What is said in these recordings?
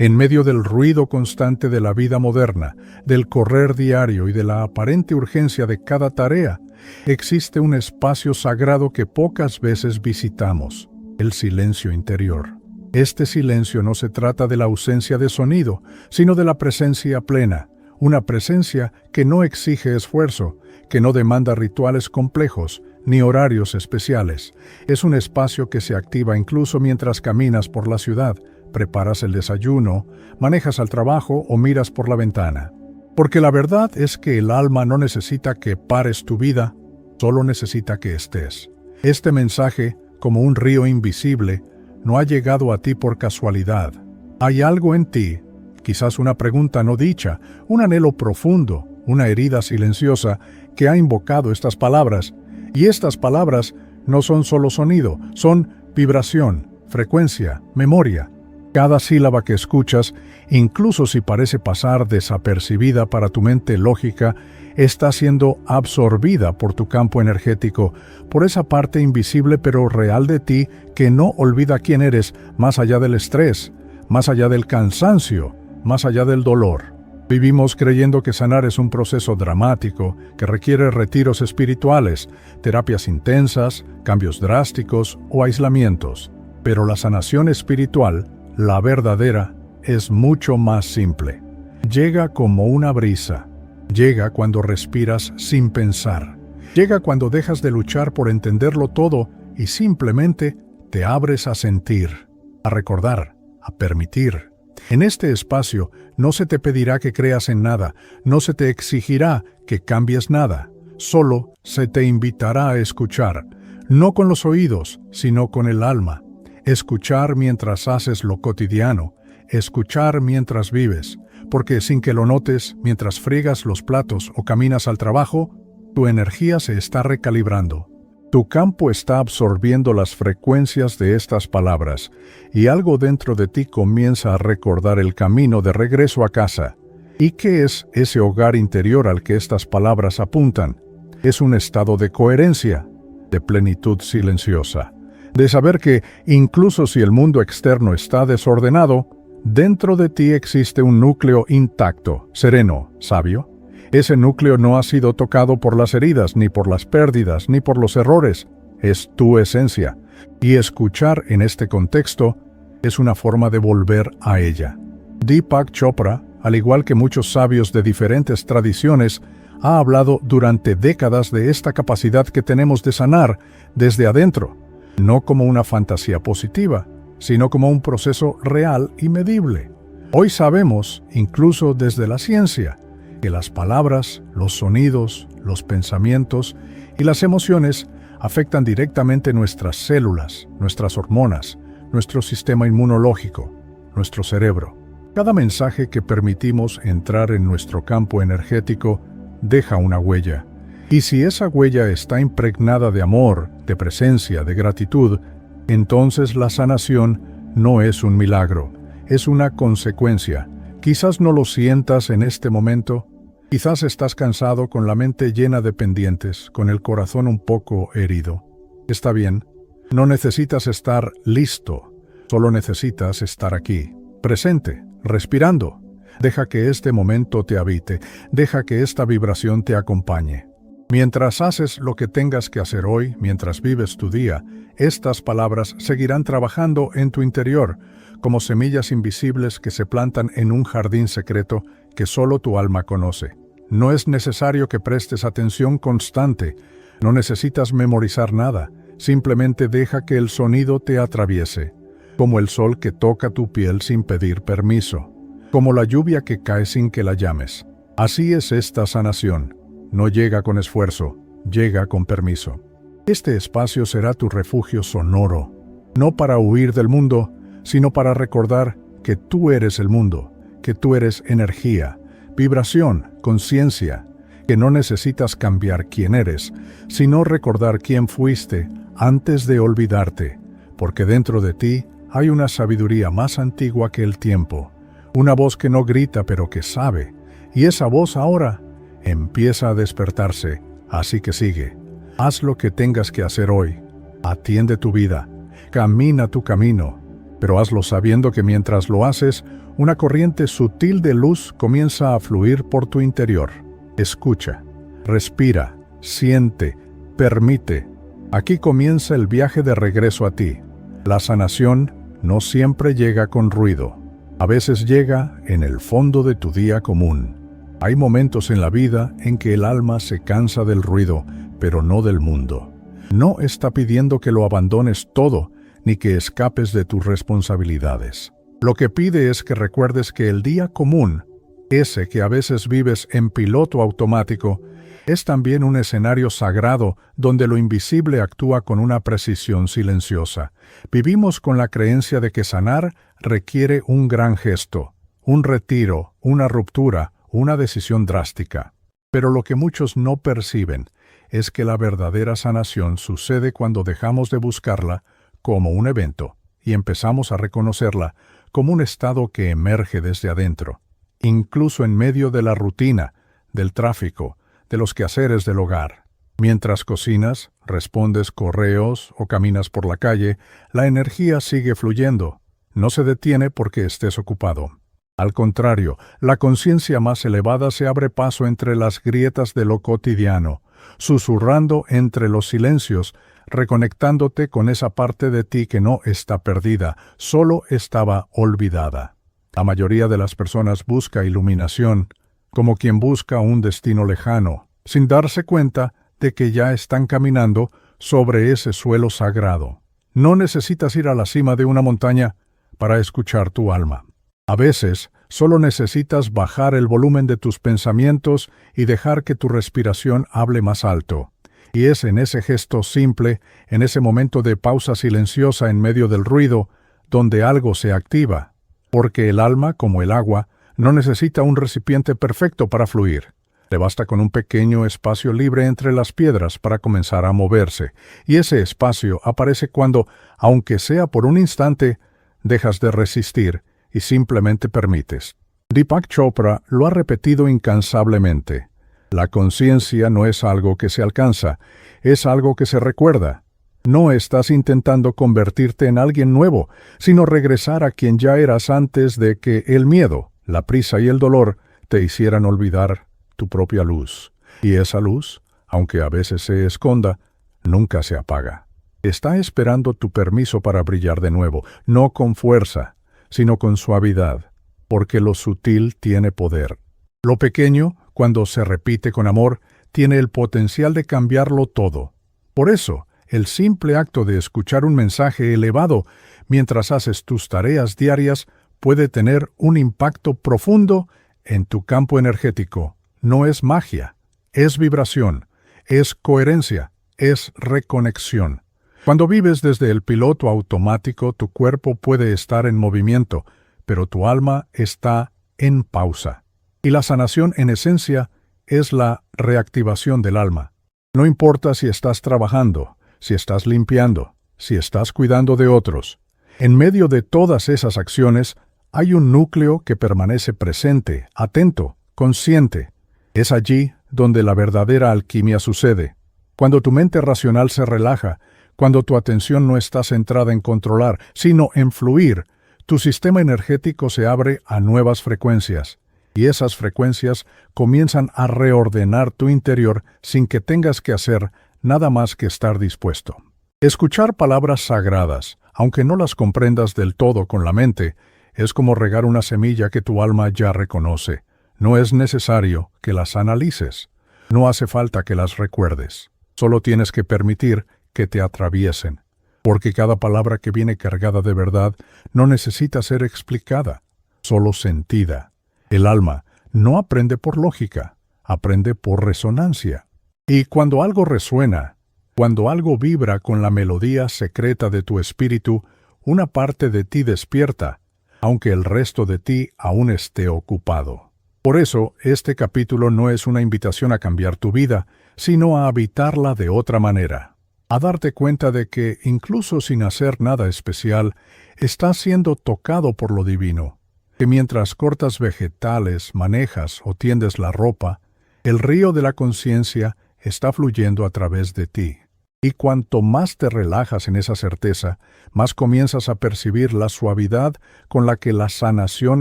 En medio del ruido constante de la vida moderna, del correr diario y de la aparente urgencia de cada tarea, existe un espacio sagrado que pocas veces visitamos: el silencio interior. Este silencio no se trata de la ausencia de sonido, sino de la presencia plena, una presencia que no exige esfuerzo, que no demanda rituales complejos, ni horarios especiales. Es un espacio que se activa incluso mientras caminas por la ciudad, preparas el desayuno, manejas al trabajo o miras por la ventana. Porque la verdad es que el alma no necesita que pares tu vida, solo necesita que estés. Este mensaje, como un río invisible, no ha llegado a ti por casualidad. Hay algo en ti, quizás una pregunta no dicha, un anhelo profundo, una herida silenciosa que ha invocado estas palabras. Y estas palabras no son solo sonido, son vibración, frecuencia, memoria. Cada sílaba que escuchas, incluso si parece pasar desapercibida para tu mente lógica, está siendo absorbida por tu campo energético, por esa parte invisible pero real de ti que no olvida quién eres, más allá del estrés, más allá del cansancio, más allá del dolor. Vivimos creyendo que sanar es un proceso dramático, que requiere retiros espirituales, terapias intensas, cambios drásticos o aislamientos. Pero la sanación espiritual, la verdadera, es mucho más simple. Llega como una brisa. Llega cuando respiras sin pensar. Llega cuando dejas de luchar por entenderlo todo y simplemente te abres a sentir, a recordar, a permitir. En este espacio no se te pedirá que creas en nada, no se te exigirá que cambies nada, solo se te invitará a escuchar, no con los oídos, sino con el alma. Escuchar mientras haces lo cotidiano, escuchar mientras vives, porque sin que lo notes, mientras friegas los platos o caminas al trabajo, tu energía se está recalibrando. Tu campo está absorbiendo las frecuencias de estas palabras, y algo dentro de ti comienza a recordar el camino de regreso a casa. ¿Y qué es ese hogar interior al que estas palabras apuntan? Es un estado de coherencia, de plenitud silenciosa, de saber que, incluso si el mundo externo está desordenado, dentro de ti existe un núcleo intacto, sereno, sabio. Ese núcleo no ha sido tocado por las heridas, ni por las pérdidas, ni por los errores. Es tu esencia. Y escuchar en este contexto es una forma de volver a ella. Deepak Chopra, al igual que muchos sabios de diferentes tradiciones, ha hablado durante décadas de esta capacidad que tenemos de sanar desde adentro, no como una fantasía positiva, sino como un proceso real y medible. Hoy sabemos, incluso desde la ciencia, que las palabras, los sonidos, los pensamientos y las emociones afectan directamente nuestras células, nuestras hormonas, nuestro sistema inmunológico, nuestro cerebro. Cada mensaje que permitimos entrar en nuestro campo energético deja una huella. Y si esa huella está impregnada de amor, de presencia, de gratitud, entonces la sanación no es un milagro, es una consecuencia. Quizás no lo sientas en este momento. Quizás estás cansado, con la mente llena de pendientes, con el corazón un poco herido. Está bien, no necesitas estar listo, solo necesitas estar aquí, presente, respirando. Deja que este momento te habite, deja que esta vibración te acompañe. Mientras haces lo que tengas que hacer hoy, mientras vives tu día, estas palabras seguirán trabajando en tu interior, como semillas invisibles que se plantan en un jardín secreto que solo tu alma conoce. No es necesario que prestes atención constante, no necesitas memorizar nada, simplemente deja que el sonido te atraviese, como el sol que toca tu piel sin pedir permiso, como la lluvia que cae sin que la llames. Así es esta sanación, no llega con esfuerzo, llega con permiso. Este espacio será tu refugio sonoro, no para huir del mundo, sino para recordar que tú eres el mundo, que tú eres energía, vibración, conciencia, que no necesitas cambiar quién eres, sino recordar quién fuiste antes de olvidarte, porque dentro de ti hay una sabiduría más antigua que el tiempo, una voz que no grita pero que sabe, y esa voz ahora empieza a despertarse, así que sigue. Haz lo que tengas que hacer hoy, atiende tu vida, camina tu camino, Pero hazlo sabiendo que mientras lo haces, una corriente sutil de luz comienza a fluir por tu interior. Escucha, respira, siente, permite. Aquí comienza el viaje de regreso a ti. La sanación no siempre llega con ruido. A veces llega en el fondo de tu día común. Hay momentos en la vida en que el alma se cansa del ruido, pero no del mundo. No está pidiendo que lo abandones todo, ni que escapes de tus responsabilidades. Lo que pide es que recuerdes que el día común, ese que a veces vives en piloto automático, es también un escenario sagrado donde lo invisible actúa con una precisión silenciosa. Vivimos con la creencia de que sanar requiere un gran gesto, un retiro, una ruptura, una decisión drástica. Pero lo que muchos no perciben es que la verdadera sanación sucede cuando dejamos de buscarla como un evento y empezamos a reconocerla como un estado que emerge desde adentro, incluso en medio de la rutina, del tráfico, de los quehaceres del hogar. Mientras cocinas, respondes correos o caminas por la calle, la energía sigue fluyendo. No se detiene porque estés ocupado. Al contrario, la conciencia más elevada se abre paso entre las grietas de lo cotidiano, susurrando entre los silencios, reconectándote con esa parte de ti que no está perdida, solo estaba olvidada. La mayoría de las personas busca iluminación, como quien busca un destino lejano, sin darse cuenta de que ya están caminando sobre ese suelo sagrado. No necesitas ir a la cima de una montaña para escuchar tu alma. A veces, solo necesitas bajar el volumen de tus pensamientos y dejar que tu respiración hable más alto. Y es en ese gesto simple, en ese momento de pausa silenciosa en medio del ruido, donde algo se activa. Porque el alma, como el agua, no necesita un recipiente perfecto para fluir. Le basta con un pequeño espacio libre entre las piedras para comenzar a moverse. Y ese espacio aparece cuando, aunque sea por un instante, dejas de resistir y simplemente permites. Deepak Chopra lo ha repetido incansablemente. La conciencia no es algo que se alcanza, es algo que se recuerda. No estás intentando convertirte en alguien nuevo, sino regresar a quien ya eras antes de que el miedo, la prisa y el dolor te hicieran olvidar tu propia luz. Y esa luz, aunque a veces se esconda, nunca se apaga. Está esperando tu permiso para brillar de nuevo, no con fuerza, sino con suavidad, porque lo sutil tiene poder. Lo pequeño, cuando se repite con amor, tiene el potencial de cambiarlo todo. Por eso, el simple acto de escuchar un mensaje elevado mientras haces tus tareas diarias puede tener un impacto profundo en tu campo energético. No es magia, es vibración, es coherencia, es reconexión. Cuando vives desde el piloto automático, tu cuerpo puede estar en movimiento, pero tu alma está en pausa. Y la sanación, en esencia, es la reactivación del alma. No importa si estás trabajando, si estás limpiando, si estás cuidando de otros. En medio de todas esas acciones, hay un núcleo que permanece presente, atento, consciente. Es allí donde la verdadera alquimia sucede. Cuando tu mente racional se relaja, cuando tu atención no está centrada en controlar, sino en fluir, tu sistema energético se abre a nuevas frecuencias. Y esas frecuencias comienzan a reordenar tu interior sin que tengas que hacer nada más que estar dispuesto. Escuchar palabras sagradas, aunque no las comprendas del todo con la mente, es como regar una semilla que tu alma ya reconoce. No es necesario que las analices. No hace falta que las recuerdes. Solo tienes que permitir que te atraviesen. Porque cada palabra que viene cargada de verdad no necesita ser explicada, solo sentida. El alma no aprende por lógica, aprende por resonancia. Y cuando algo resuena, cuando algo vibra con la melodía secreta de tu espíritu, una parte de ti despierta, aunque el resto de ti aún esté ocupado. Por eso, este capítulo no es una invitación a cambiar tu vida, sino a habitarla de otra manera. A darte cuenta de que, incluso sin hacer nada especial, estás siendo tocado por lo divino. Que mientras cortas vegetales, manejas o tiendes la ropa, el río de la conciencia está fluyendo a través de ti. Y cuanto más te relajas en esa certeza, más comienzas a percibir la suavidad con la que la sanación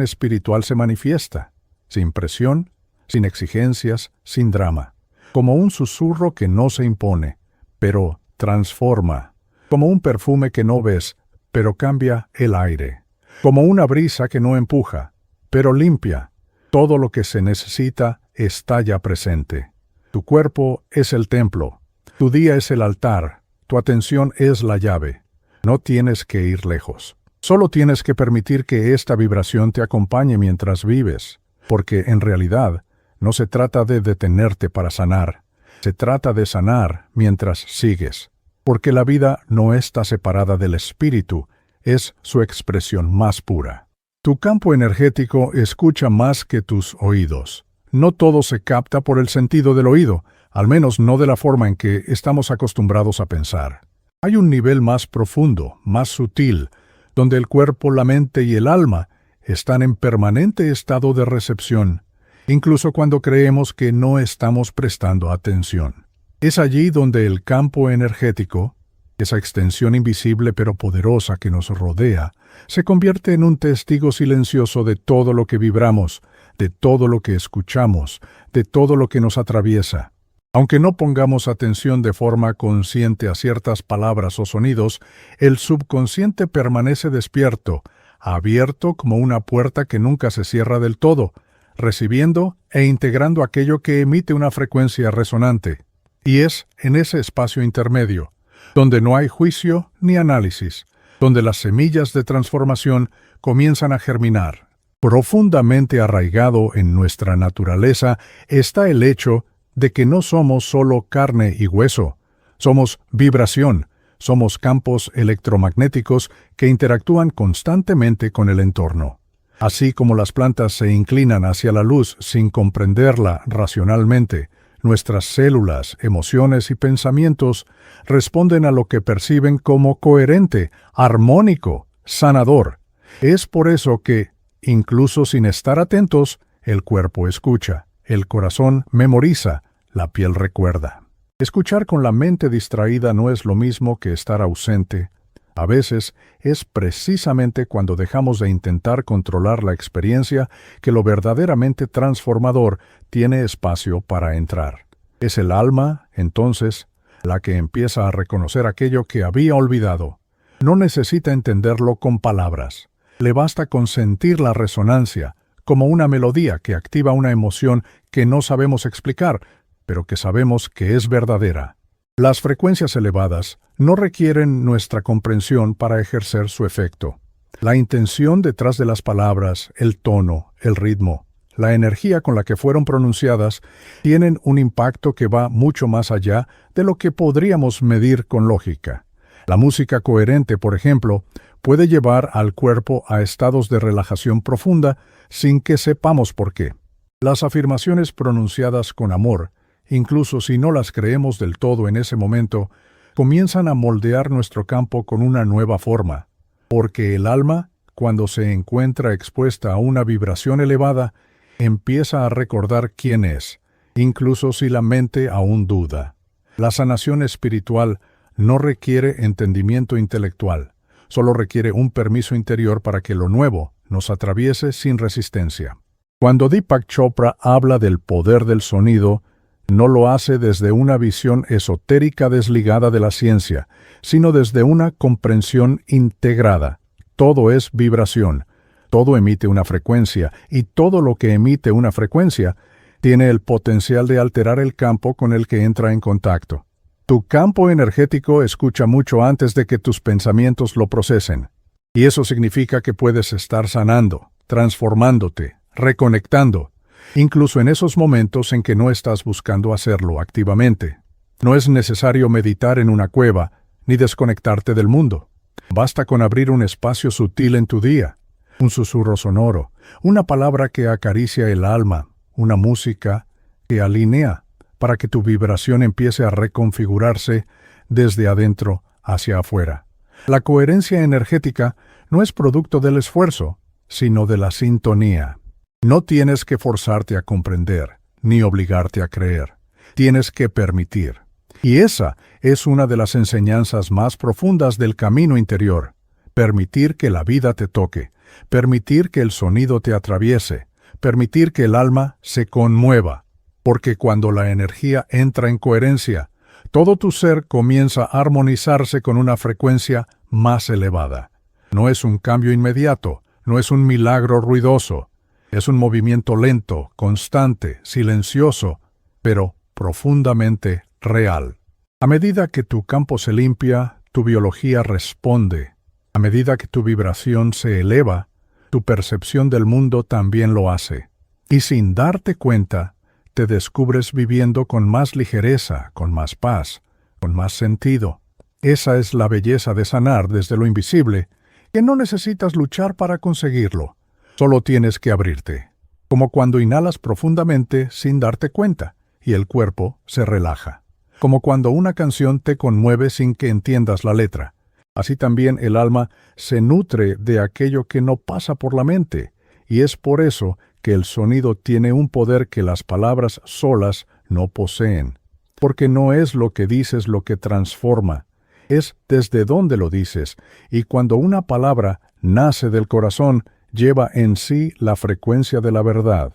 espiritual se manifiesta, sin presión, sin exigencias, sin drama, como un susurro que no se impone, pero transforma, como un perfume que no ves, pero cambia el aire, como una brisa que no empuja, pero limpia. Todo lo que se necesita está ya presente. Tu cuerpo es el templo, tu día es el altar, tu atención es la llave. No tienes que ir lejos. Solo tienes que permitir que esta vibración te acompañe mientras vives, porque en realidad no se trata de detenerte para sanar, se trata de sanar mientras sigues, porque la vida no está separada del espíritu, es su expresión más pura. Tu campo energético escucha más que tus oídos. No todo se capta por el sentido del oído, al menos no de la forma en que estamos acostumbrados a pensar. Hay un nivel más profundo, más sutil, donde el cuerpo, la mente y el alma están en permanente estado de recepción, incluso cuando creemos que no estamos prestando atención. Es allí donde el campo energético, esa extensión invisible pero poderosa que nos rodea, se convierte en un testigo silencioso de todo lo que vibramos, de todo lo que escuchamos, de todo lo que nos atraviesa. Aunque no pongamos atención de forma consciente a ciertas palabras o sonidos, el subconsciente permanece despierto, abierto como una puerta que nunca se cierra del todo, recibiendo e integrando aquello que emite una frecuencia resonante. Y es en ese espacio intermedio, donde no hay juicio ni análisis, donde las semillas de transformación comienzan a germinar. Profundamente arraigado en nuestra naturaleza está el hecho de que no somos solo carne y hueso, somos vibración, somos campos electromagnéticos que interactúan constantemente con el entorno. Así como las plantas se inclinan hacia la luz sin comprenderla racionalmente, nuestras células, emociones y pensamientos responden a lo que perciben como coherente, armónico, sanador. Es por eso que, incluso sin estar atentos, el cuerpo escucha, el corazón memoriza, la piel recuerda. Escuchar con la mente distraída no es lo mismo que estar ausente. A veces es precisamente cuando dejamos de intentar controlar la experiencia que lo verdaderamente transformador tiene espacio para entrar. Es el alma, entonces, la que empieza a reconocer aquello que había olvidado. No necesita entenderlo con palabras. Le basta con sentir la resonancia, como una melodía que activa una emoción que no sabemos explicar, pero que sabemos que es verdadera. Las frecuencias elevadas no requieren nuestra comprensión para ejercer su efecto. La intención detrás de las palabras, el tono, el ritmo, la energía con la que fueron pronunciadas, tienen un impacto que va mucho más allá de lo que podríamos medir con lógica. La música coherente, por ejemplo, puede llevar al cuerpo a estados de relajación profunda sin que sepamos por qué. Las afirmaciones pronunciadas con amor, incluso si no las creemos del todo en ese momento, comienzan a moldear nuestro campo con una nueva forma, porque el alma, cuando se encuentra expuesta a una vibración elevada, empieza a recordar quién es, incluso si la mente aún duda. La sanación espiritual no requiere entendimiento intelectual, solo requiere un permiso interior para que lo nuevo nos atraviese sin resistencia. Cuando Deepak Chopra habla del poder del sonido, no lo hace desde una visión esotérica desligada de la ciencia, sino desde una comprensión integrada. Todo es vibración, todo emite una frecuencia, y todo lo que emite una frecuencia tiene el potencial de alterar el campo con el que entra en contacto. Tu campo energético escucha mucho antes de que tus pensamientos lo procesen, y eso significa que puedes estar sanando, transformándote, reconectando, incluso en esos momentos en que no estás buscando hacerlo activamente. No es necesario meditar en una cueva, ni desconectarte del mundo. Basta con abrir un espacio sutil en tu día, un susurro sonoro, una palabra que acaricia el alma, una música que alinea para que tu vibración empiece a reconfigurarse desde adentro hacia afuera. La coherencia energética no es producto del esfuerzo, sino de la sintonía. No tienes que forzarte a comprender, ni obligarte a creer. Tienes que permitir. Y esa es una de las enseñanzas más profundas del camino interior. Permitir que la vida te toque, permitir que el sonido te atraviese, permitir que el alma se conmueva. Porque cuando la energía entra en coherencia, todo tu ser comienza a armonizarse con una frecuencia más elevada. No es un cambio inmediato, no es un milagro ruidoso, es un movimiento lento, constante, silencioso, pero profundamente real. A medida que tu campo se limpia, tu biología responde. A medida que tu vibración se eleva, tu percepción del mundo también lo hace. Y sin darte cuenta, te descubres viviendo con más ligereza, con más paz, con más sentido. Esa es la belleza de sanar desde lo invisible, que no necesitas luchar para conseguirlo. Solo tienes que abrirte, como cuando inhalas profundamente sin darte cuenta, y el cuerpo se relaja. Como cuando una canción te conmueve sin que entiendas la letra. Así también el alma se nutre de aquello que no pasa por la mente, y es por eso que el sonido tiene un poder que las palabras solas no poseen. Porque no es lo que dices lo que transforma, es desde dónde lo dices, y cuando una palabra nace del corazón, lleva en sí la frecuencia de la verdad.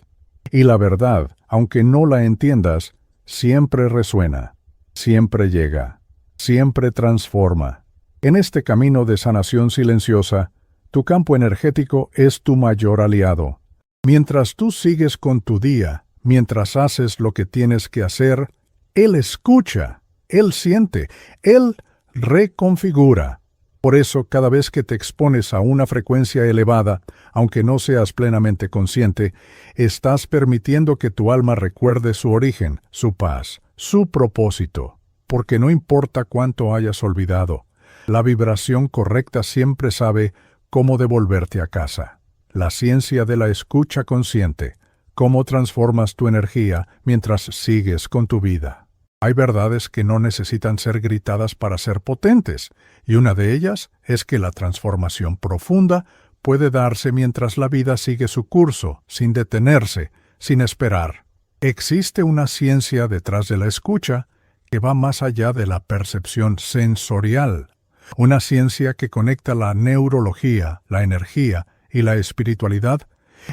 Y la verdad, aunque no la entiendas, siempre resuena, siempre llega, siempre transforma. En este camino de sanación silenciosa, tu campo energético es tu mayor aliado. Mientras tú sigues con tu día, mientras haces lo que tienes que hacer, Él escucha, Él siente, Él reconfigura. Por eso, cada vez que te expones a una frecuencia elevada, aunque no seas plenamente consciente, estás permitiendo que tu alma recuerde su origen, su paz, su propósito. Porque no importa cuánto hayas olvidado, la vibración correcta siempre sabe cómo devolverte a casa. La ciencia de la escucha consciente, cómo transformas tu energía mientras sigues con tu vida. Hay verdades que no necesitan ser gritadas para ser potentes, y una de ellas es que la transformación profunda puede darse mientras la vida sigue su curso, sin detenerse, sin esperar. Existe una ciencia detrás de la escucha que va más allá de la percepción sensorial, una ciencia que conecta la neurología, la energía y la espiritualidad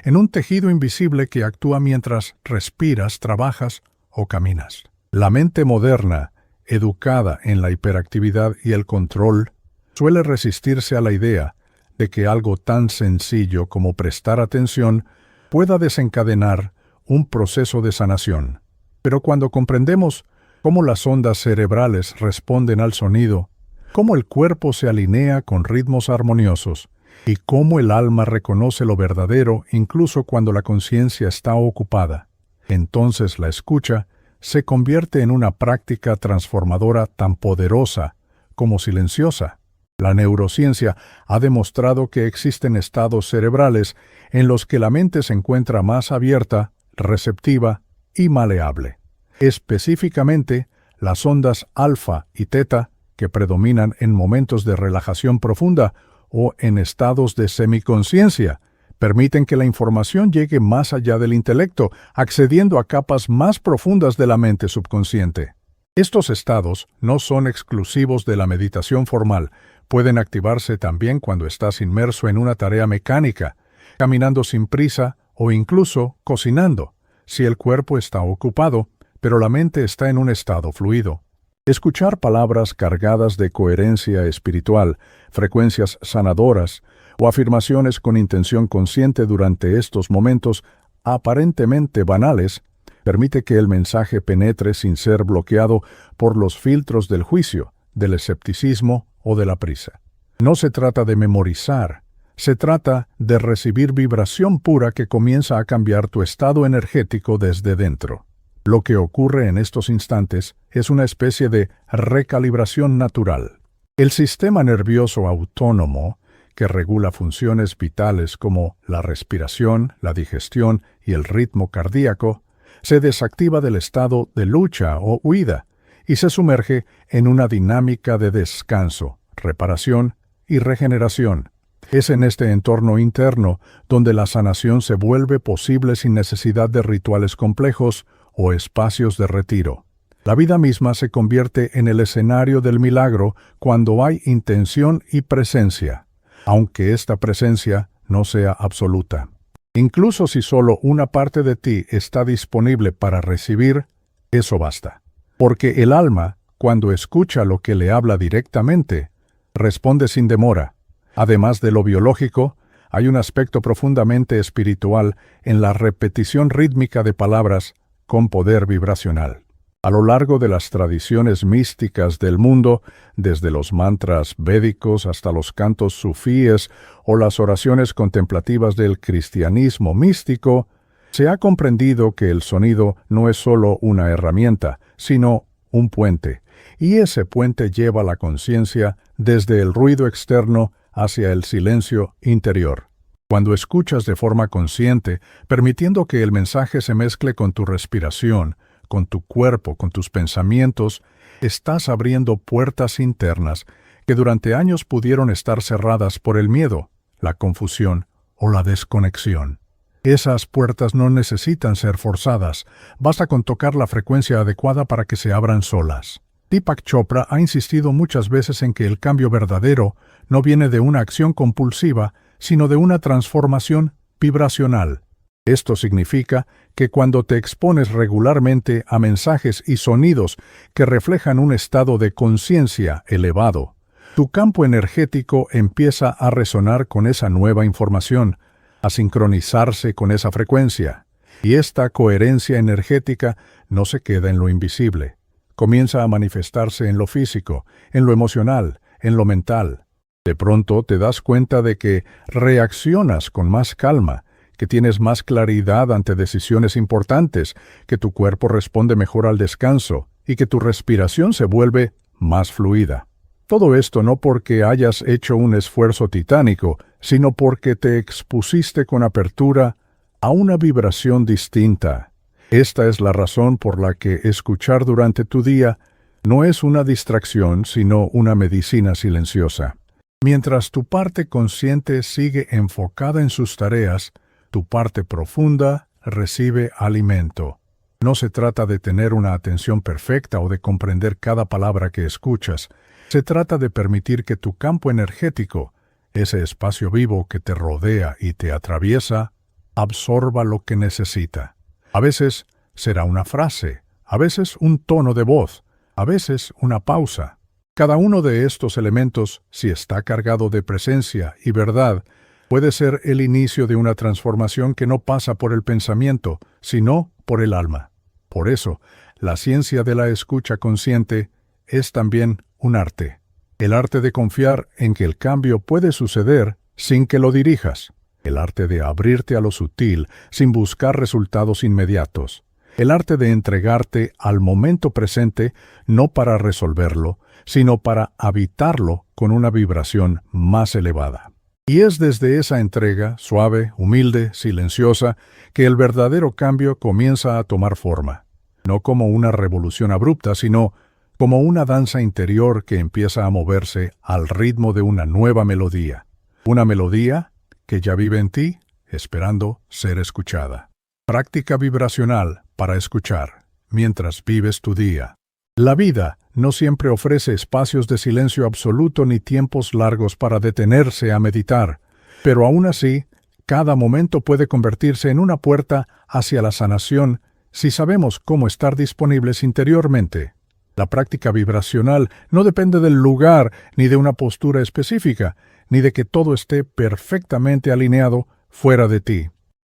en un tejido invisible que actúa mientras respiras, trabajas o caminas. La mente moderna, educada en la hiperactividad y el control, suele resistirse a la idea de que algo tan sencillo como prestar atención pueda desencadenar un proceso de sanación. Pero cuando comprendemos cómo las ondas cerebrales responden al sonido, cómo el cuerpo se alinea con ritmos armoniosos, y cómo el alma reconoce lo verdadero incluso cuando la conciencia está ocupada, entonces la escucha se convierte en una práctica transformadora tan poderosa como silenciosa. La neurociencia ha demostrado que existen estados cerebrales en los que la mente se encuentra más abierta, receptiva y maleable. Específicamente, las ondas alfa y teta, que predominan en momentos de relajación profunda o en estados de semiconsciencia, permiten que la información llegue más allá del intelecto, accediendo a capas más profundas de la mente subconsciente. Estos estados no son exclusivos de la meditación formal, pueden activarse también cuando estás inmerso en una tarea mecánica, caminando sin prisa o incluso cocinando, si el cuerpo está ocupado, pero la mente está en un estado fluido. Escuchar palabras cargadas de coherencia espiritual, frecuencias sanadoras o afirmaciones con intención consciente durante estos momentos aparentemente banales permite que el mensaje penetre sin ser bloqueado por los filtros del juicio, del escepticismo o de la prisa. No se trata de memorizar, se trata de recibir vibración pura que comienza a cambiar tu estado energético desde dentro. Lo que ocurre en estos instantes es una especie de recalibración natural. El sistema nervioso autónomo, que regula funciones vitales como la respiración, la digestión y el ritmo cardíaco, se desactiva del estado de lucha o huida y se sumerge en una dinámica de descanso, reparación y regeneración. Es en este entorno interno donde la sanación se vuelve posible sin necesidad de rituales complejos o espacios de retiro. La vida misma se convierte en el escenario del milagro cuando hay intención y presencia, aunque esta presencia no sea absoluta. Incluso si solo una parte de ti está disponible para recibir, eso basta. Porque el alma, cuando escucha lo que le habla directamente, responde sin demora. Además de lo biológico, hay un aspecto profundamente espiritual en la repetición rítmica de palabras con poder vibracional. A lo largo de las tradiciones místicas del mundo, desde los mantras védicos hasta los cantos sufíes o las oraciones contemplativas del cristianismo místico, se ha comprendido que el sonido no es solo una herramienta, sino un puente, y ese puente lleva la conciencia desde el ruido externo hacia el silencio interior. Cuando escuchas de forma consciente, permitiendo que el mensaje se mezcle con tu respiración, con tu cuerpo, con tus pensamientos, estás abriendo puertas internas que durante años pudieron estar cerradas por el miedo, la confusión o la desconexión. Esas puertas no necesitan ser forzadas, basta con tocar la frecuencia adecuada para que se abran solas. Deepak Chopra ha insistido muchas veces en que el cambio verdadero no viene de una acción compulsiva, sino de una transformación vibracional. Esto significa que cuando te expones regularmente a mensajes y sonidos que reflejan un estado de conciencia elevado, tu campo energético empieza a resonar con esa nueva información, a sincronizarse con esa frecuencia, y esta coherencia energética no se queda en lo invisible. Comienza a manifestarse en lo físico, en lo emocional, en lo mental. De pronto te das cuenta de que reaccionas con más calma, que tienes más claridad ante decisiones importantes, que tu cuerpo responde mejor al descanso y que tu respiración se vuelve más fluida. Todo esto no porque hayas hecho un esfuerzo titánico, sino porque te expusiste con apertura a una vibración distinta. Esta es la razón por la que escuchar durante tu día no es una distracción, sino una medicina silenciosa. Mientras tu parte consciente sigue enfocada en sus tareas, tu parte profunda recibe alimento. No se trata de tener una atención perfecta o de comprender cada palabra que escuchas. Se trata de permitir que tu campo energético, ese espacio vivo que te rodea y te atraviesa, absorba lo que necesita. A veces será una frase, a veces un tono de voz, a veces una pausa. Cada uno de estos elementos, si está cargado de presencia y verdad, puede ser el inicio de una transformación que no pasa por el pensamiento, sino por el alma. Por eso, la ciencia de la escucha consciente es también un arte. El arte de confiar en que el cambio puede suceder sin que lo dirijas. El arte de abrirte a lo sutil sin buscar resultados inmediatos. El arte de entregarte al momento presente no para resolverlo, sino para habitarlo con una vibración más elevada. Y es desde esa entrega, suave, humilde, silenciosa, que el verdadero cambio comienza a tomar forma. No como una revolución abrupta, sino como una danza interior que empieza a moverse al ritmo de una nueva melodía. Una melodía que ya vive en ti, esperando ser escuchada. Práctica vibracional para escuchar, mientras vives tu día. La vida no siempre ofrece espacios de silencio absoluto ni tiempos largos para detenerse a meditar, pero aún así, cada momento puede convertirse en una puerta hacia la sanación si sabemos cómo estar disponibles interiormente. La práctica vibracional no depende del lugar ni de una postura específica, ni de que todo esté perfectamente alineado fuera de ti.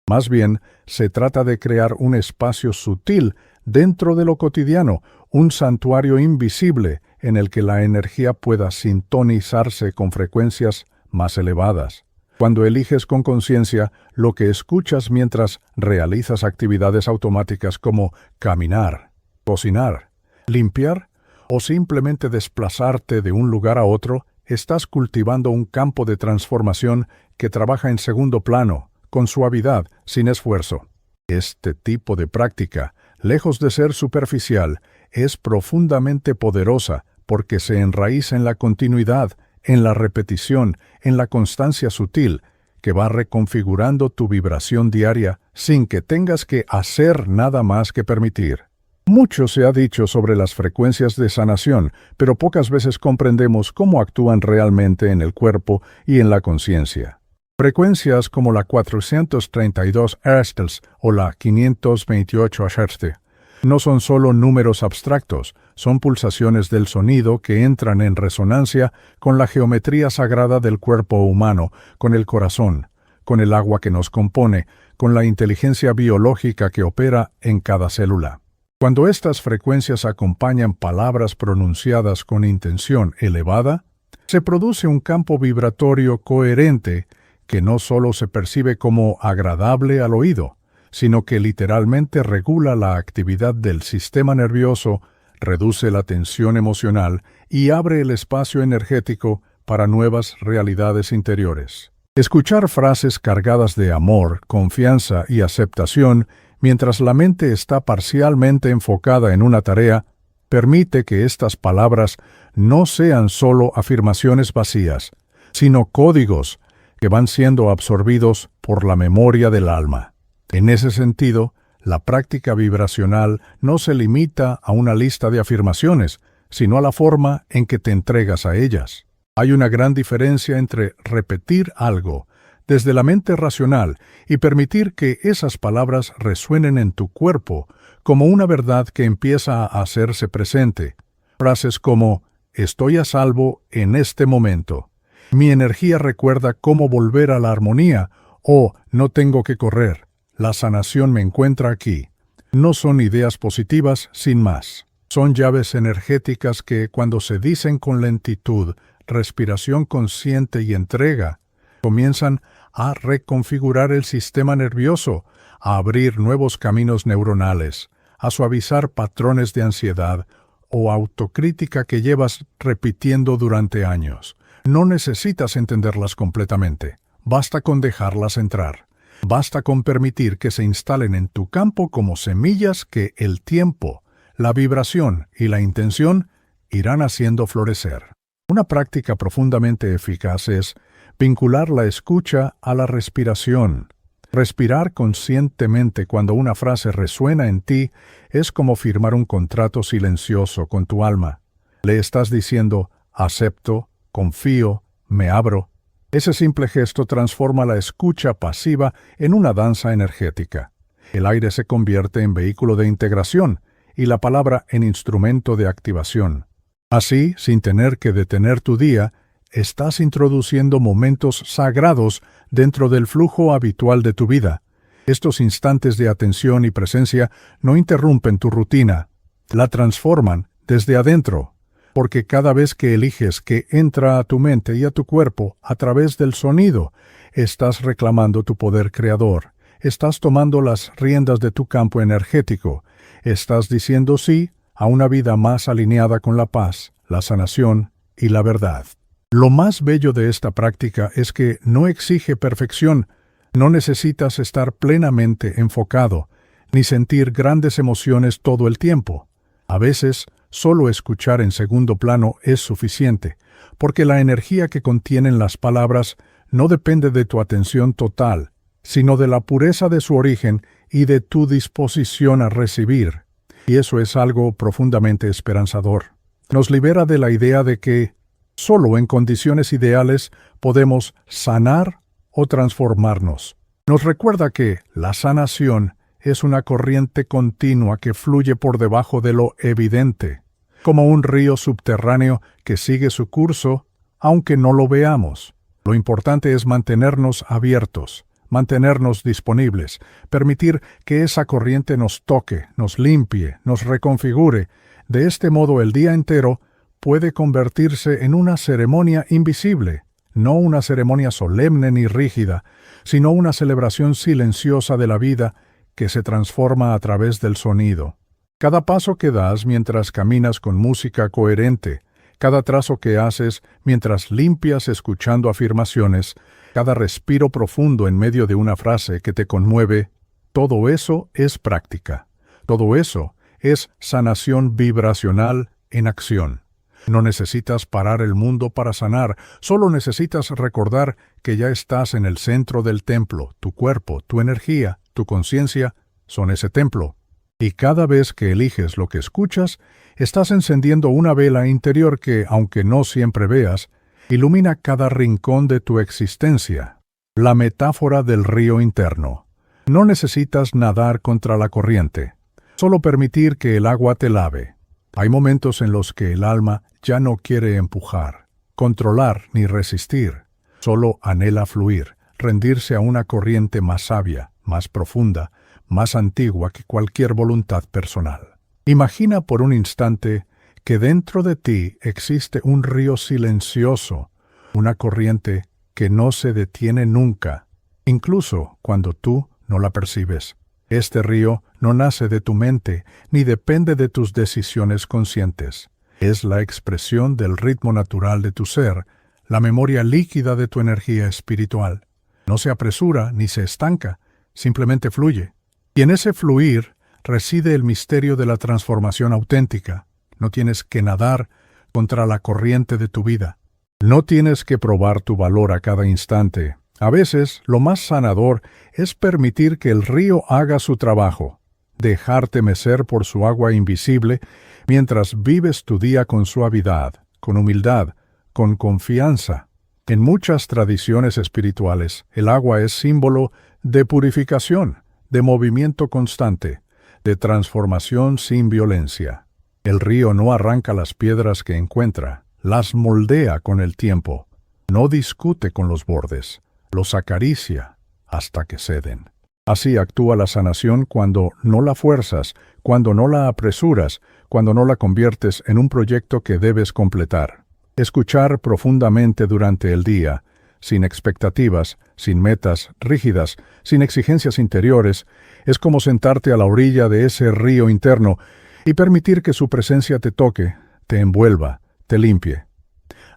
Más bien, se trata de crear un espacio sutil dentro de lo cotidiano, un santuario invisible en el que la energía pueda sintonizarse con frecuencias más elevadas. Cuando eliges con conciencia lo que escuchas mientras realizas actividades automáticas como caminar, cocinar, limpiar o simplemente desplazarte de un lugar a otro, estás cultivando un campo de transformación que trabaja en segundo plano, con suavidad, sin esfuerzo. Este tipo de práctica, lejos de ser superficial, es profundamente poderosa porque se enraiza en la continuidad, en la repetición, en la constancia sutil, que va reconfigurando tu vibración diaria sin que tengas que hacer nada más que permitir. Mucho se ha dicho sobre las frecuencias de sanación, pero pocas veces comprendemos cómo actúan realmente en el cuerpo y en la conciencia. Frecuencias como la 432 Hz o la 528 Hz no son solo números abstractos, son pulsaciones del sonido que entran en resonancia con la geometría sagrada del cuerpo humano, con el corazón, con el agua que nos compone, con la inteligencia biológica que opera en cada célula. Cuando estas frecuencias acompañan palabras pronunciadas con intención elevada, se produce un campo vibratorio coherente que no solo se percibe como agradable al oído, sino que literalmente regula la actividad del sistema nervioso, reduce la tensión emocional y abre el espacio energético para nuevas realidades interiores. Escuchar frases cargadas de amor, confianza y aceptación mientras la mente está parcialmente enfocada en una tarea, permite que estas palabras no sean solo afirmaciones vacías, sino códigos que van siendo absorbidos por la memoria del alma. En ese sentido, la práctica vibracional no se limita a una lista de afirmaciones, sino a la forma en que te entregas a ellas. Hay una gran diferencia entre repetir algo desde la mente racional y permitir que esas palabras resuenen en tu cuerpo como una verdad que empieza a hacerse presente. Frases como «Estoy a salvo en este momento», «Mi energía recuerda cómo volver a la armonía» o «No tengo que correr, la sanación me encuentra aquí». No son ideas positivas sin más. Son llaves energéticas que, cuando se dicen con lentitud, respiración consciente y entrega, comienzan a reconfigurar el sistema nervioso, a abrir nuevos caminos neuronales, a suavizar patrones de ansiedad o autocrítica que llevas repitiendo durante años. No necesitas entenderlas completamente. Basta con dejarlas entrar. Basta con permitir que se instalen en tu campo como semillas que el tiempo, la vibración y la intención irán haciendo florecer. Una práctica profundamente eficaz es vincular la escucha a la respiración. Respirar conscientemente cuando una frase resuena en ti es como firmar un contrato silencioso con tu alma. Le estás diciendo, acepto, confío, me abro. Ese simple gesto transforma la escucha pasiva en una danza energética. El aire se convierte en vehículo de integración y la palabra en instrumento de activación. Así, sin tener que detener tu día, estás introduciendo momentos sagrados dentro del flujo habitual de tu vida. Estos instantes de atención y presencia no interrumpen tu rutina, la transforman desde adentro, porque cada vez que eliges que entra a tu mente y a tu cuerpo a través del sonido, estás reclamando tu poder creador, estás tomando las riendas de tu campo energético, estás diciendo sí a una vida más alineada con la paz, la sanación y la verdad. Lo más bello de esta práctica es que no exige perfección, no necesitas estar plenamente enfocado, ni sentir grandes emociones todo el tiempo. A veces, solo escuchar en segundo plano es suficiente, porque la energía que contienen las palabras no depende de tu atención total, sino de la pureza de su origen y de tu disposición a recibir. Y eso es algo profundamente esperanzador. Nos libera de la idea de que solo en condiciones ideales podemos sanar o transformarnos. Nos recuerda que la sanación es una corriente continua que fluye por debajo de lo evidente, como un río subterráneo que sigue su curso, aunque no lo veamos. Lo importante es mantenernos abiertos, mantenernos disponibles, permitir que esa corriente nos toque, nos limpie, nos reconfigure. De este modo, el día entero puede convertirse en una ceremonia invisible, no una ceremonia solemne ni rígida, sino una celebración silenciosa de la vida que se transforma a través del sonido. Cada paso que das mientras caminas con música coherente, cada trazo que haces mientras limpias escuchando afirmaciones, cada respiro profundo en medio de una frase que te conmueve, todo eso es práctica. Todo eso es sanación vibracional en acción. No necesitas parar el mundo para sanar, solo necesitas recordar que ya estás en el centro del templo. Tu cuerpo, tu energía, tu conciencia son ese templo. Y cada vez que eliges lo que escuchas, estás encendiendo una vela interior que, aunque no siempre veas, ilumina cada rincón de tu existencia. La metáfora del río interno. No necesitas nadar contra la corriente, solo permitir que el agua te lave. Hay momentos en los que el alma ya no quiere empujar, controlar ni resistir, solo anhela fluir, rendirse a una corriente más sabia, más profunda, más antigua que cualquier voluntad personal. Imagina por un instante que dentro de ti existe un río silencioso, una corriente que no se detiene nunca, incluso cuando tú no la percibes. Este río no nace de tu mente ni depende de tus decisiones conscientes. Es la expresión del ritmo natural de tu ser, la memoria líquida de tu energía espiritual. No se apresura ni se estanca, simplemente fluye. Y en ese fluir reside el misterio de la transformación auténtica. No tienes que nadar contra la corriente de tu vida. No tienes que probar tu valor a cada instante. A veces, lo más sanador es permitir que el río haga su trabajo, dejarte mecer por su agua invisible mientras vives tu día con suavidad, con humildad, con confianza. En muchas tradiciones espirituales, el agua es símbolo de purificación, de movimiento constante, de transformación sin violencia. El río no arranca las piedras que encuentra, las moldea con el tiempo, no discute con los bordes, los acaricia hasta que ceden. Así actúa la sanación cuando no la fuerzas, cuando no la apresuras, cuando no la conviertes en un proyecto que debes completar. Escuchar profundamente durante el día, sin expectativas, sin metas rígidas, sin exigencias interiores, es como sentarte a la orilla de ese río interno y permitir que su presencia te toque, te envuelva, te limpie.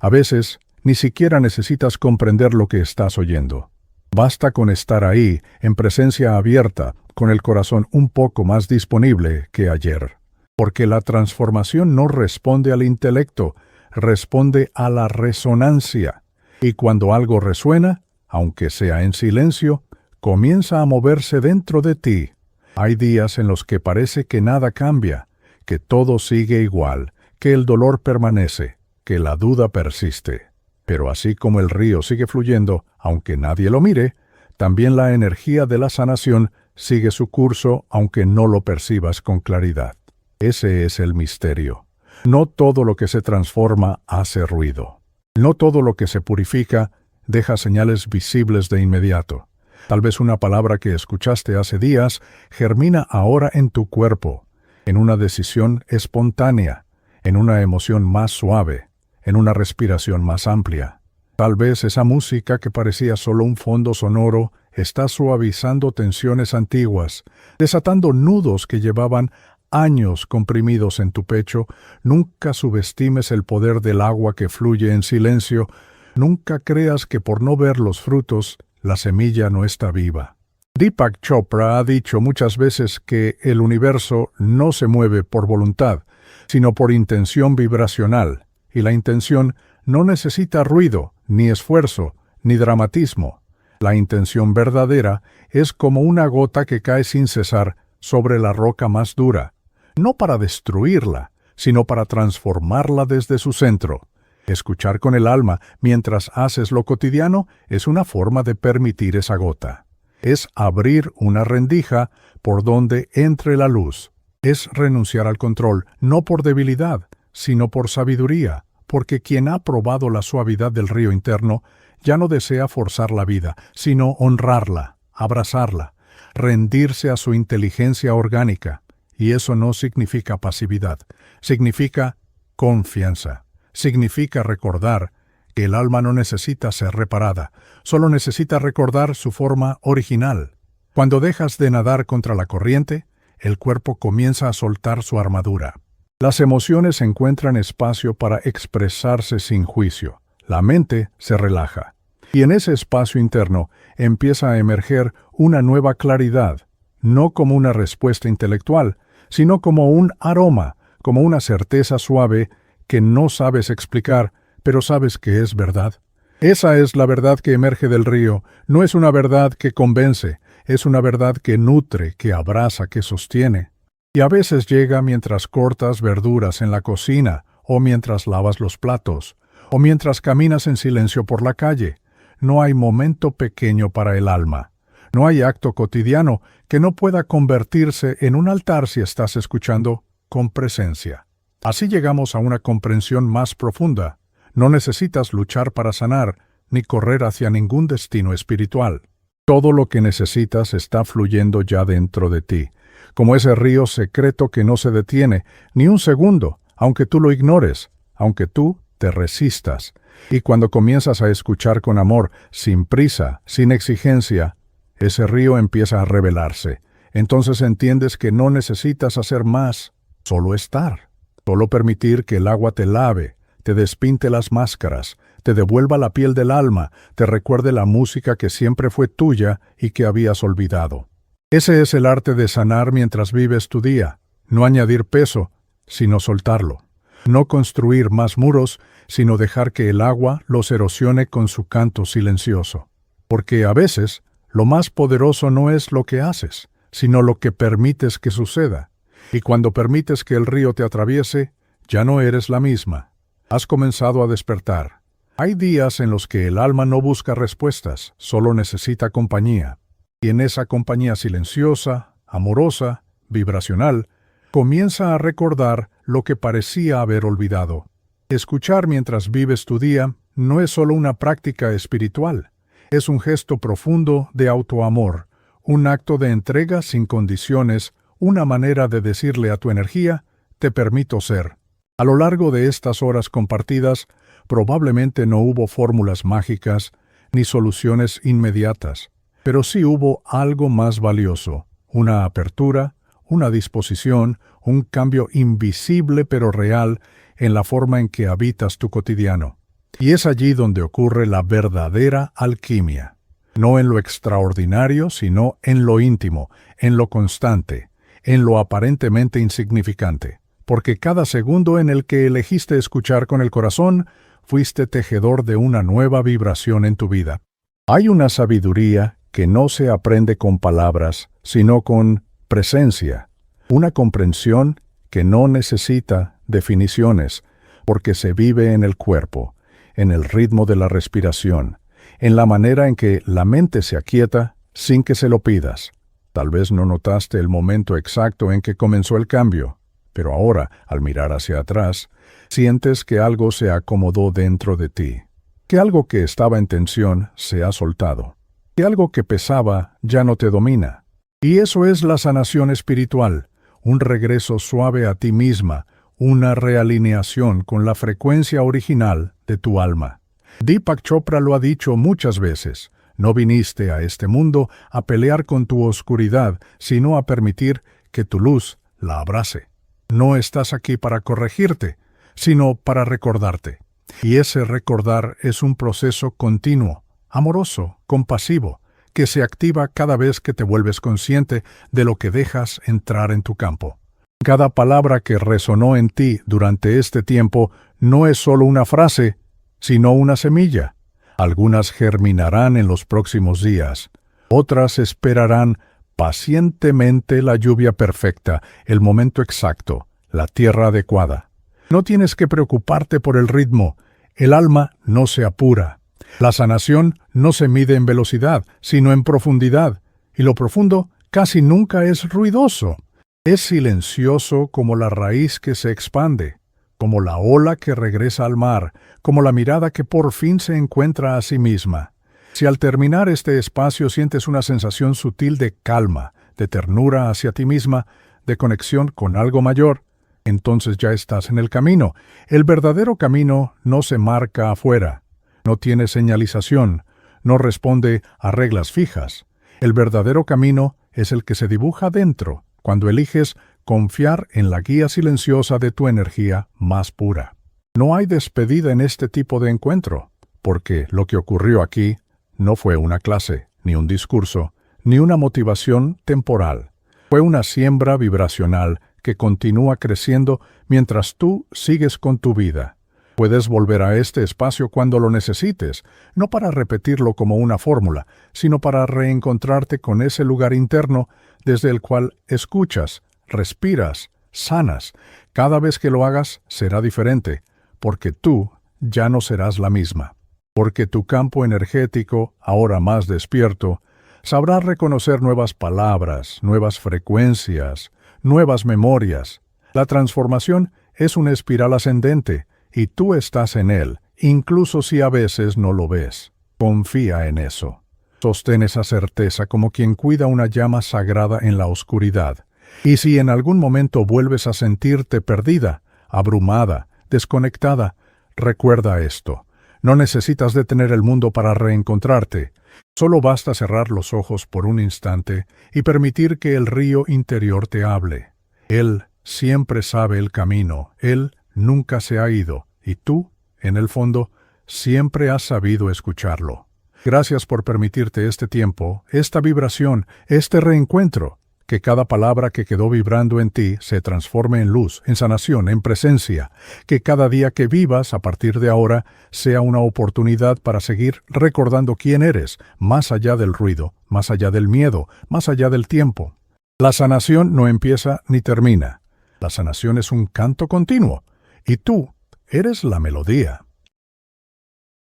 A veces, ni siquiera necesitas comprender lo que estás oyendo. Basta con estar ahí, en presencia abierta, con el corazón un poco más disponible que ayer. Porque la transformación no responde al intelecto, responde a la resonancia. Y cuando algo resuena, aunque sea en silencio, comienza a moverse dentro de ti. Hay días en los que parece que nada cambia, que todo sigue igual, que el dolor permanece, que la duda persiste. Pero así como el río sigue fluyendo, aunque nadie lo mire, también la energía de la sanación sigue su curso aunque no lo percibas con claridad. Ese es el misterio. No todo lo que se transforma hace ruido. No todo lo que se purifica deja señales visibles de inmediato. Tal vez una palabra que escuchaste hace días germina ahora en tu cuerpo, en una decisión espontánea, en una emoción más suave, en una respiración más amplia. Tal vez esa música que parecía solo un fondo sonoro está suavizando tensiones antiguas, desatando nudos que llevaban años comprimidos en tu pecho. Nunca subestimes el poder del agua que fluye en silencio. Nunca creas que por no ver los frutos, la semilla no está viva. Deepak Chopra ha dicho muchas veces que el universo no se mueve por voluntad, sino por intención vibracional, y la intención no necesita ruido, ni esfuerzo, ni dramatismo. La intención verdadera es como una gota que cae sin cesar sobre la roca más dura, no para destruirla, sino para transformarla desde su centro. Escuchar con el alma mientras haces lo cotidiano es una forma de permitir esa gota. Es abrir una rendija por donde entre la luz. Es renunciar al control, no por debilidad, sino por sabiduría, porque quien ha probado la suavidad del río interno ya no desea forzar la vida, sino honrarla, abrazarla, rendirse a su inteligencia orgánica. Y eso no significa pasividad, significa confianza, significa recordar que el alma no necesita ser reparada, solo necesita recordar su forma original. Cuando dejas de nadar contra la corriente, el cuerpo comienza a soltar su armadura. Las emociones encuentran espacio para expresarse sin juicio. La mente se relaja. Y en ese espacio interno empieza a emerger una nueva claridad, no como una respuesta intelectual, sino como un aroma, como una certeza suave que no sabes explicar, pero sabes que es verdad. Esa es la verdad que emerge del río. No es una verdad que convence, es una verdad que nutre, que abraza, que sostiene. Y a veces llega mientras cortas verduras en la cocina, o mientras lavas los platos, o mientras caminas en silencio por la calle. No hay momento pequeño para el alma. No hay acto cotidiano que no pueda convertirse en un altar si estás escuchando con presencia. Así llegamos a una comprensión más profunda. No necesitas luchar para sanar, ni correr hacia ningún destino espiritual. Todo lo que necesitas está fluyendo ya dentro de ti, como ese río secreto que no se detiene ni un segundo, aunque tú lo ignores, aunque tú te resistas. Y cuando comienzas a escuchar con amor, sin prisa, sin exigencia, ese río empieza a revelarse. Entonces entiendes que no necesitas hacer más, solo estar. Solo permitir que el agua te lave, te despinte las máscaras, te devuelva la piel del alma, te recuerde la música que siempre fue tuya y que habías olvidado. Ese es el arte de sanar mientras vives tu día. No añadir peso, sino soltarlo. No construir más muros, sino dejar que el agua los erosione con su canto silencioso. Porque a veces, lo más poderoso no es lo que haces, sino lo que permites que suceda. Y cuando permites que el río te atraviese, ya no eres la misma. Has comenzado a despertar. Hay días en los que el alma no busca respuestas, solo necesita compañía. Y en esa compañía silenciosa, amorosa, vibracional, comienza a recordar lo que parecía haber olvidado. Escuchar mientras vives tu día no es solo una práctica espiritual, es un gesto profundo de autoamor, un acto de entrega sin condiciones, una manera de decirle a tu energía, te permito ser. A lo largo de estas horas compartidas, probablemente no hubo fórmulas mágicas ni soluciones inmediatas, pero sí hubo algo más valioso, una apertura, una disposición, un cambio invisible pero real en la forma en que habitas tu cotidiano. Y es allí donde ocurre la verdadera alquimia. No en lo extraordinario, sino en lo íntimo, en lo constante, en lo aparentemente insignificante. Porque cada segundo en el que elegiste escuchar con el corazón, fuiste tejedor de una nueva vibración en tu vida. Hay una sabiduría que no se aprende con palabras, sino con presencia. Una comprensión que no necesita definiciones, porque se vive en el cuerpo, en el ritmo de la respiración, en la manera en que la mente se aquieta sin que se lo pidas. Tal vez no notaste el momento exacto en que comenzó el cambio, pero ahora, al mirar hacia atrás, sientes que algo se acomodó dentro de ti, que algo que estaba en tensión se ha soltado, que algo que pesaba ya no te domina. Y eso es la sanación espiritual, un regreso suave a ti misma, una realineación con la frecuencia original de tu alma. Deepak Chopra lo ha dicho muchas veces, no viniste a este mundo a pelear con tu oscuridad, sino a permitir que tu luz la abrace. No estás aquí para corregirte, sino para recordarte. Y ese recordar es un proceso continuo, amoroso, compasivo, que se activa cada vez que te vuelves consciente de lo que dejas entrar en tu campo. Cada palabra que resonó en ti durante este tiempo no es solo una frase, sino una semilla. Algunas germinarán en los próximos días, otras esperarán pacientemente la lluvia perfecta, el momento exacto, la tierra adecuada. No tienes que preocuparte por el ritmo, el alma no se apura. La sanación no se mide en velocidad, sino en profundidad, y lo profundo casi nunca es ruidoso. Es silencioso como la raíz que se expande, como la ola que regresa al mar, como la mirada que por fin se encuentra a sí misma. Si al terminar este espacio sientes una sensación sutil de calma, de ternura hacia ti misma, de conexión con algo mayor, entonces ya estás en el camino. El verdadero camino no se marca afuera, no tiene señalización, no responde a reglas fijas. El verdadero camino es el que se dibuja dentro, cuando eliges confiar en la guía silenciosa de tu energía más pura. No hay despedida en este tipo de encuentro, porque lo que ocurrió aquí no fue una clase, ni un discurso, ni una motivación temporal. Fue una siembra vibracional que continúa creciendo mientras tú sigues con tu vida. Puedes volver a este espacio cuando lo necesites, no para repetirlo como una fórmula, sino para reencontrarte con ese lugar interno desde el cual escuchas, respiras, sanas. Cada vez que lo hagas será diferente, porque tú ya no serás la misma. Porque tu campo energético, ahora más despierto, sabrá reconocer nuevas palabras, nuevas frecuencias, nuevas memorias. La transformación es una espiral ascendente, y tú estás en él, incluso si a veces no lo ves. Confía en eso. Sostén esa certeza como quien cuida una llama sagrada en la oscuridad. Y si en algún momento vuelves a sentirte perdida, abrumada, desconectada, recuerda esto. No necesitas detener el mundo para reencontrarte. Solo basta cerrar los ojos por un instante y permitir que el río interior te hable. Él siempre sabe el camino, él nunca se ha ido, y tú, en el fondo, siempre has sabido escucharlo. Gracias por permitirte este tiempo, esta vibración, este reencuentro. Que cada palabra que quedó vibrando en ti se transforme en luz, en sanación, en presencia. Que cada día que vivas a partir de ahora sea una oportunidad para seguir recordando quién eres, más allá del ruido, más allá del miedo, más allá del tiempo. La sanación no empieza ni termina. La sanación es un canto continuo, y tú eres la melodía.